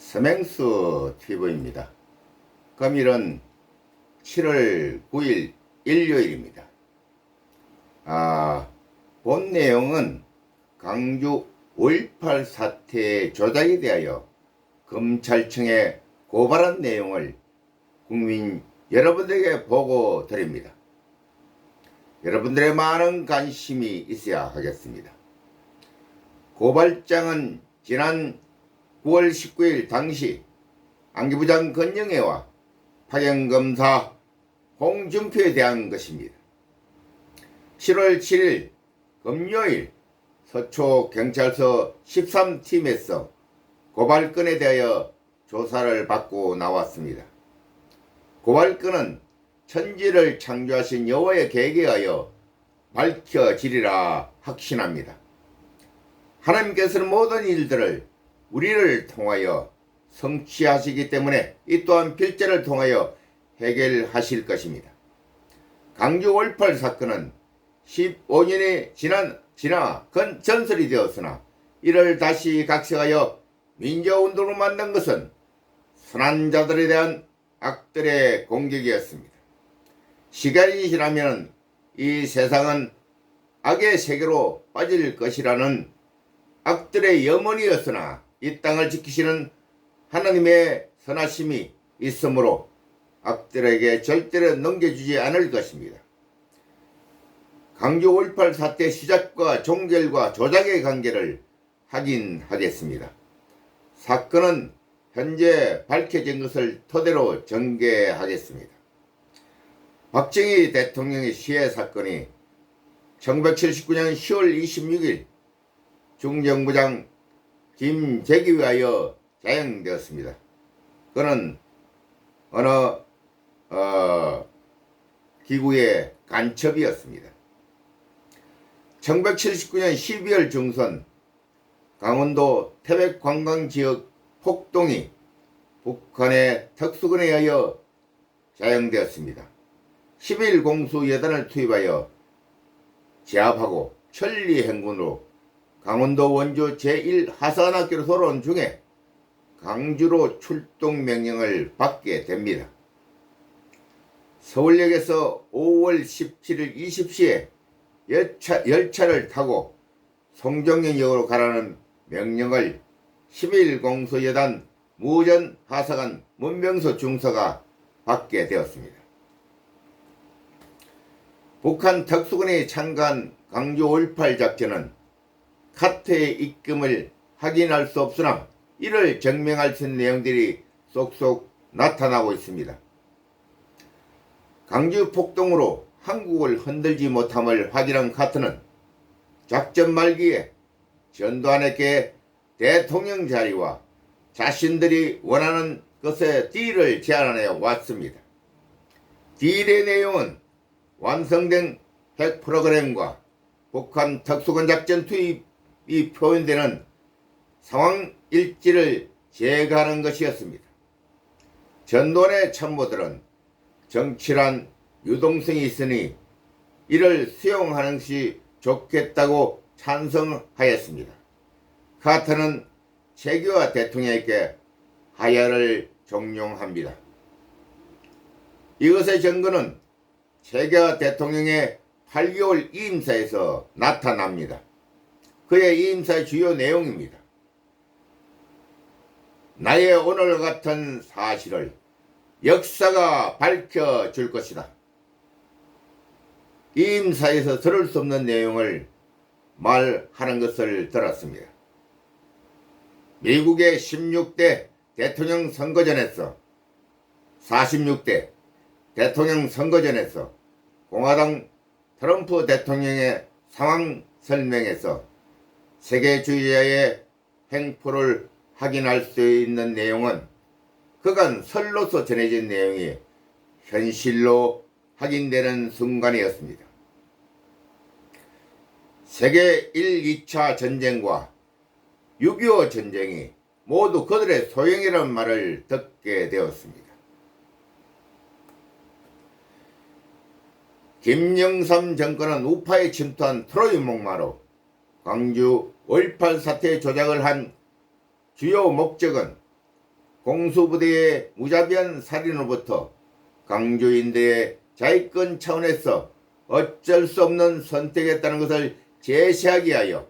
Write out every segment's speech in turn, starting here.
서맹수 TV입니다. 금일은 7월 9일 일요일입니다. 본 내용은 광주 5.18 사태 조작에 대하여 검찰청에 고발한 내용을 국민 여러분들에게 보고 드립니다. 여러분들의 많은 관심이 있어야 하겠습니다. 고발장은 지난 9월 19일 당시 안기부장 건영애와 파견검사 홍준표에 대한 것입니다. 7월 7일 금요일 서초경찰서 13팀에서 고발건에 대하여 조사를 받고 나왔습니다. 고발건은 천지를 창조하신 여호와의 계획에 의하여 밝혀지리라 확신합니다. 하나님께서는 모든 일들을 우리를 통하여 성취하시기 때문에 이 또한 필자를 통하여 해결하실 것입니다. 광주 5.18 사건은 15년이 지나 전설이 되었으나 이를 다시 각색하여 민주화운동으로 만든 것은 선한 자들에 대한 악들의 공격이었습니다. 시간이 지나면 이 세상은 악의 세계로 빠질 것이라는 악들의 염원이었으나 이 땅을 지키시는 하나님의 선하심이 있으므로 악들에게 절대로 넘겨주지 않을 것입니다. 광주 5.18 사태 시작과 종결과 조작의 관계를 확인하겠습니다. 사건은 현재 밝혀진 것을 토대로 전개하겠습니다. 박정희 대통령의 시해 사건이 1979년 10월 26일 중정부장 김재기에 의하여 자행되었습니다. 그는 어느 기구의 간첩이었습니다. 1979년 12월 중순 강원도 태백관광지역 폭동이 북한의 특수군에 의하여 자행되었습니다. 11 공수 여단을 투입하여 제압하고 천리행군으로 강원도 원주 제1하산학교로 돌아온 중에 광주로 출동 명령을 받게 됩니다. 서울역에서 5월 17일 20시에 열차를 타고 송정역으로 가라는 명령을 11 공수여단 무전하사관 문명수 중서가 받게 되었습니다. 북한 특수군이 참가한 광주 5.18 작전은 카트의 입금을 확인할 수 없으나 이를 증명할 수 있는 내용들이 쏙쏙 나타나고 있습니다. 광주 폭동으로 한국을 흔들지 못함을 확인한 카트는 작전 말기에 전두환에게 대통령 자리와 자신들이 원하는 것의 딜을 제안해 왔습니다. 딜의 내용은 완성된 핵 프로그램과 북한 특수군 작전 투입이 표현되는 상황 일지를 제거하는 것이었습니다. 전두환의 참모들은 정치란 유동성이 있으니 이를 수용하는 것이 좋겠다고 찬성하였습니다. 카터는 최규하 대통령에게 하야를 종용합니다. 이것의 증거는 최규하 대통령의 8개월 이임사에서 나타납니다. 그의 이임사의 주요 내용입니다. 나의 오늘 같은 사실을 역사가 밝혀줄 것이다. 이임사에서 들을 수 없는 내용을 말하는 것을 들었습니다. 미국의 16대 대통령 선거전에서 46대 대통령 선거전에서 공화당 트럼프 대통령의 상황 설명에서 세계주의자의 횡포를 확인할 수 있는 내용은 그간 설로서 전해진 내용이 현실로 확인되는 순간이었습니다. 세계 1, 2차 전쟁과 6.25 전쟁이 모두 그들의 소행이라는 말을 듣게 되었습니다. 김영삼 정권은 우파에 침투한 트로이 목마로 광주 5.18 사태 조작을 한 주요 목적은 공수부대의 무자비한 살인으로부터 강조인들의 자위권 차원에서 어쩔 수 없는 선택했다는 것을 제시하기 위하여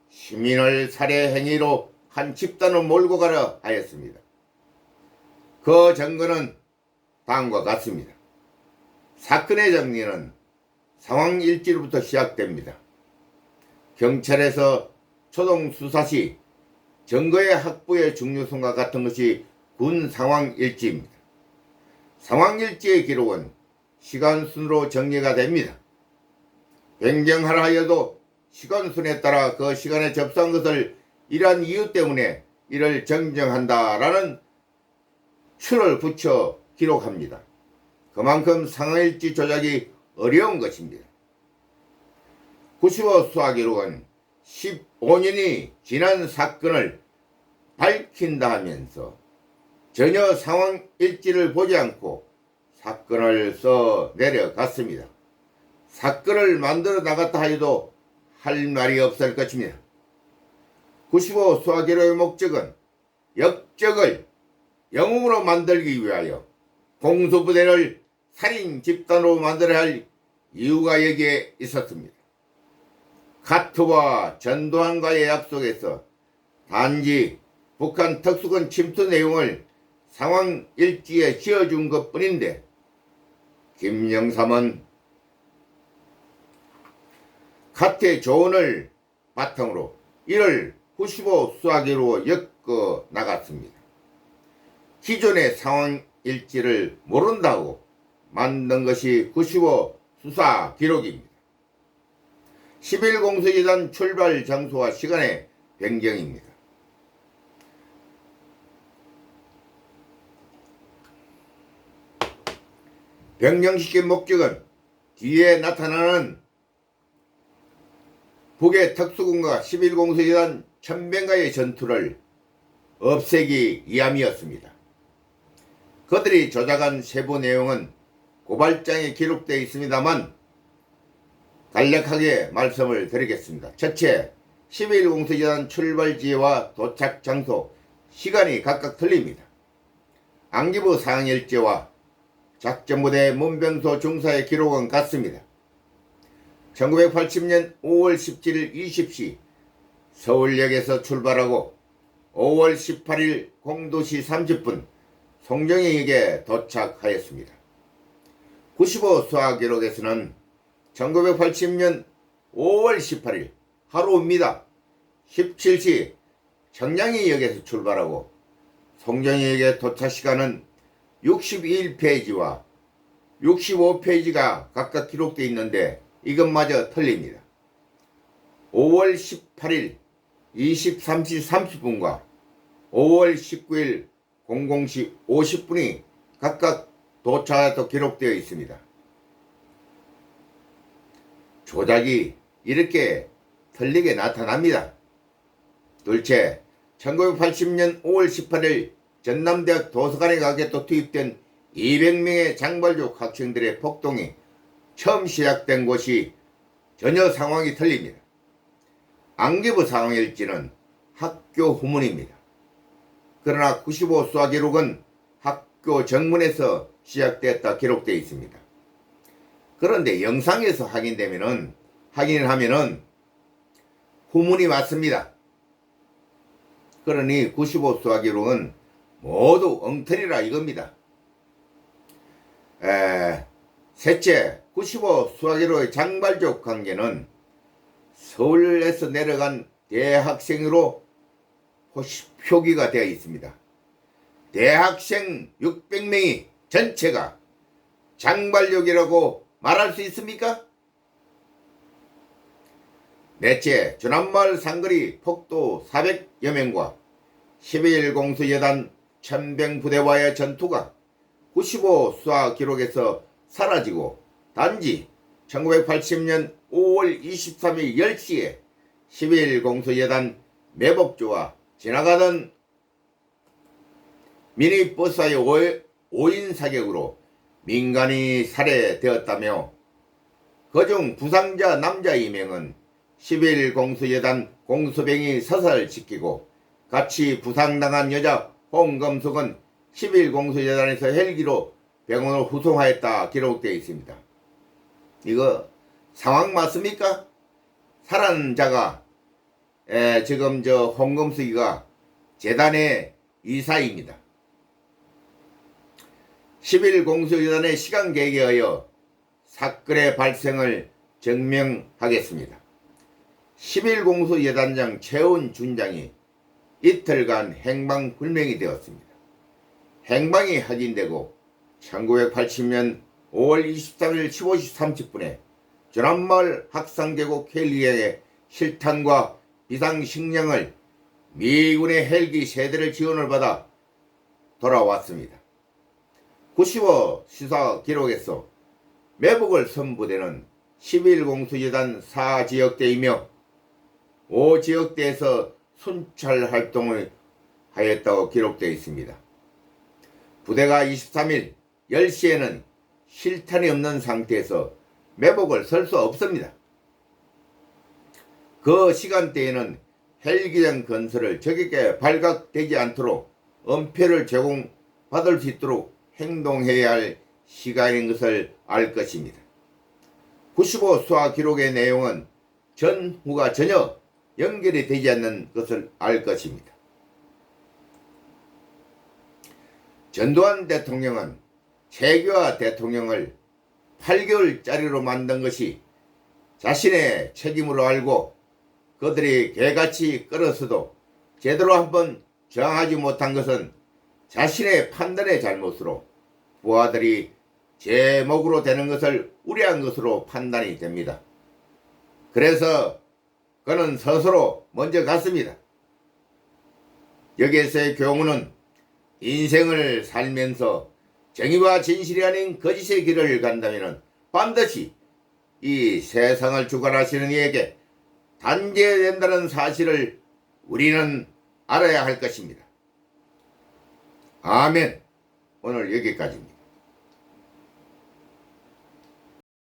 시민을 살해 행위로 한 집단을 몰고 가려 하였습니다. 그 증거는 다음과 같습니다. 사건의 정리는 상황일지로부터 시작됩니다. 경찰에서 초동 수사 시 증거의 확보의 중요성과 같은 것이 군 상황일지입니다. 상황일지의 기록은 시간순으로 정리가 됩니다. 변경하라 하여도 시간순에 따라 그 시간에 접수한 것을 이러한 이유 때문에 이를 정정한다라는 추를 붙여 기록합니다. 그만큼 상황일지 조작이 어려운 것입니다. 95 수사기록은 15년이 지난 사건을 밝힌다 하면서 전혀 상황일지를 보지 않고 사건을 써 내려갔습니다. 사건을 만들어 나갔다 하여도 할 말이 없을 것입니다. 95 수사기록의 목적은 역적을 영웅으로 만들기 위하여 공수부대를 살인 집단으로 만들어야 할 이유가 여기에 있었습니다. 카트와 전두환과의 약속에서 단지 북한 특수군 침투 내용을 상황일지에 지어준 것뿐인데 김영삼은 카트의 조언을 바탕으로 이를 95 수사기로 엮어 나갔습니다. 기존의 상황일지를 모른다고 만든 것이 95 수사 기록입니다. 11공수기단 출발 장소와 시간의 변경입니다. 변경시킨 목적은 뒤에 나타나는 북의 특수군과 11공수기단 천병과의 전투를 없애기 위함이었습니다. 그들이 조작한 세부 내용은 고발장에 기록되어 있습니다만 간략하게 말씀을 드리겠습니다. 첫째, 11공수기단 출발지와 도착 장소, 시간이 각각 틀립니다. 안기부 상황일지와 작전부대 문병소 중사의 기록은 같습니다. 1980년 5월 17일 20시 서울역에서 출발하고 5월 18일 02시 30분 송정역에 도착하였습니다. 95 수사 기록에서는 1980년 5월 18일 하루입니다. 17시 청량리역에서 출발하고 송정역에 도착 시간은 61페이지와 65페이지가 각각 기록되어 있는데 이것마저 틀립니다. 5월 18일 23시 30분과 5월 19일 00시 50분이 각각 도착하여 기록되어 있습니다. 조작이 이렇게 틀리게 나타납니다. 둘째, 1980년 5월 18일 전남대학 도서관에 가게또 투입된 200명의 장발족 학생들의 폭동이 처음 시작된 곳이 전혀 상황이 틀립니다. 안기부 상황일지는 학교 후문입니다. 그러나 95 수사 기록은 학교 정문에서 시작됐다 기록되어 있습니다. 그런데 영상에서 확인을 하면은 후문이 맞습니다. 그러니 95 수사 기록은 모두 엉터리라 이겁니다. 셋째, 95 수사 기록의 장발족 관계는 서울에서 내려간 대학생으로 표기가 되어 있습니다. 대학생 600명이 전체가 장발족이라고 말할 수 있습니까? 넷째, 주남마을 상거리 폭도 400여 명과 11공수여단 천병부대와의 전투가 95 수사 기록에서 사라지고 단지 1980년 5월 23일 10시에 11공수여단 매복조와 지나가던 미니버스와의 5인 사격으로 민간이 살해되었다며 그중 부상자 남자 2명은 11공수여단 공수병이 사살시키고 같이 부상당한 여자 홍금숙은 11공수재단에서 헬기로 병원을 후송하였다 기록되어 있습니다. 이거 상황 맞습니까? 살아난 자가 지금 홍금숙이가 재단의 이사입니다. 11공수재단의 시간 계획에 의하여 사건의 발생을 증명하겠습니다. 11공수재단장 최훈 준장이 이틀간 행방불명이 되었습니다. 행방이 확인되고 1980년 5월 23일 15시 30분에 조남마을 학상계곡 헬기행의 실탄과 비상식량을 미군의 헬기 세대를 지원을 받아 돌아왔습니다. 95 시사 기록에서 매복을 선부대는 11공수재단 4지역대이며 5지역대에서 순찰 활동을 하였다고 기록되어 있습니다. 부대가 23일 10시에는 실탄이 없는 상태에서 매복을 설 수 없습니다. 그 시간대에는 헬기장 건설을 적에게 발각되지 않도록 엄폐를 제공받을 수 있도록 행동해야 할 시간인 것을 알 것입니다. 95 수화 기록의 내용은 전후가 전혀 연결이 되지 않는 것을 알 것입니다. 전두환 대통령은 최규하 대통령을 8개월짜리로 만든 것이 자신의 책임으로 알고 그들이 개같이 끌어서도 제대로 한번 저항하지 못한 것은 자신의 판단의 잘못으로 부하들이 제목으로 되는 것을 우려한 것으로 판단이 됩니다. 그래서 그는 스스로 먼저 갔습니다. 여기에서의 교훈은 인생을 살면서 정의와 진실이 아닌 거짓의 길을 간다면 반드시 이 세상을 주관하시는 이에게 단죄된다는 사실을 우리는 알아야 할 것입니다. 아멘. 오늘 여기까지입니다.